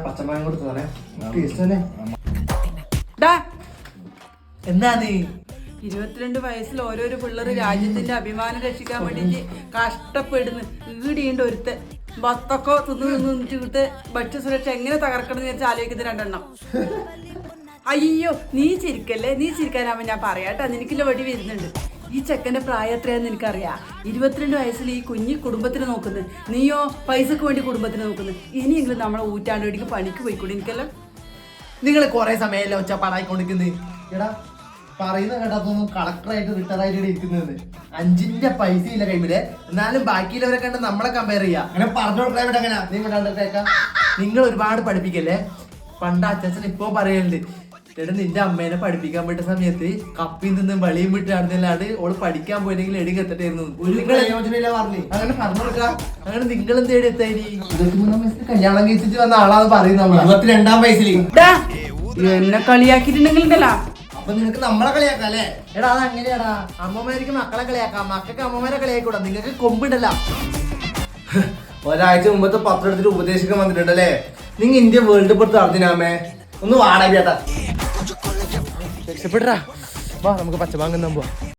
പച്ചമാങ്ങ കൊടുത്തേ ടേസ്റ്റ് തന്നെ. എന്താ നീ 22 വയസ്സിൽ ഓരോരോ പിള്ളേർ രാജ്യത്തിന്റെ അഭിമാനം രക്ഷിക്കാൻ വേണ്ടിട്ട് കഷ്ടപ്പെടുന്നു. ഈടിയുണ്ട് ഒരുത്തെ ബത്തൊക്കെ തിന്നിട്ട് ഭക്ഷ്യസുരക്ഷ എങ്ങനെ തകർക്കണം എന്ന് വെച്ചാൽ ആലോചിക്കുന്നത് രണ്ടെണ്ണം. അയ്യോ നീ ചിരിക്കല്ലേ, നീ ചിരിക്കാനാവുമ്പോ ഞാൻ പറയാട്ടോ, നിനക്കില്ല വടി വരുന്നുണ്ട്. ഈ ചെക്കന്റെ പ്രായം എത്രയാന്ന് എനിക്കറിയാം. 22 വയസ്സിൽ ഈ കുഞ്ഞി കുടുംബത്തിന് നോക്കുന്നത്, നീയോ പൈസക്ക് വേണ്ടി കുടുംബത്തിന് നോക്കുന്നത്. ഇനിയെങ്കിലും നമ്മളെ ഊറ്റാണ്ട് വേണ്ടിക്ക് പണിക്ക് പോയിക്കൂടി. എനിക്കല്ലോ നിങ്ങൾ കൊറേ സമയമല്ലേ ഒച്ചപ്പാടായിക്കൊണ്ടിരിക്കുന്നത്. എടാ പറയുന്ന കേട്ടതൊന്നും കളക്ടറായിട്ട് റിട്ടയർ ആയിട്ട് ഇരിക്കുന്നത് 5ന്റെ പൈസ ഇല്ല കൈമില്. എന്നാലും ബാക്കിയുള്ളവരെ കണ്ട് നമ്മളെ കമ്പയർ ചെയ്യാം. അങ്ങനെ പറഞ്ഞോട്ടെ എങ്ങനെ നീ വിടാണ്ടേക്കാം. നിങ്ങൾ ഒരുപാട് പഠിപ്പിക്കല്ലേ. പണ്ട് അച്ഛൻ ഇപ്പൊ പറയലുണ്ട്, എടാ നിന്റെ അമ്മേനെ പഠിപ്പിക്കാൻ പറ്റിയ സമയത്ത് കപ്പിൽ നിന്നും വെളിയും വിട്ട് നടന്നില്ലാണ്ട് ഓള് പഠിക്കാൻ പോയില്ലെങ്കിൽ എടി എത്തട്ടായിരുന്നു. അങ്ങനെ പറഞ്ഞോടുക്ക. അങ്ങനെ നിങ്ങൾ എന്ത് എടി എത്തായി? 23 വയസ്സിൽ കല്യാണം കഴിച്ചിട്ട് വന്ന ആളാന്ന് പറയുന്നത്. 22ാം വയസ്സിൽ എന്നെ കളിയാക്കിയിട്ടുണ്ടെങ്കിൽ ഉണ്ടല്ലോ. അപ്പൊ നിനക്ക് നമ്മളെ കളിയാക്കാം അല്ലേ? എടാ അത് അങ്ങനെയാടാ, അമ്മമാർക്ക് മക്കളെ കളിയാക്കാം, മക്കൾക്ക് അമ്മമാരെ കളിയാക്കൂടാ. നിങ്ങൾക്ക് കൊമ്പിടല്ല. ഒരാഴ്ച മുമ്പത്തെ പത്രം എടുത്തിട്ട് ഉപദേശിക്കാൻ വന്നിട്ടുണ്ടല്ലേ. നിങ്ങൾ ഇന്ത്യ വേൾഡ് കപ്പ് നടത്തിനാമേ ഒന്ന് വാടാ ചേട്ടാ. രക്ഷപ്പെടാ, വാ നമുക്ക് പച്ചമാങ്ങ പോവാ.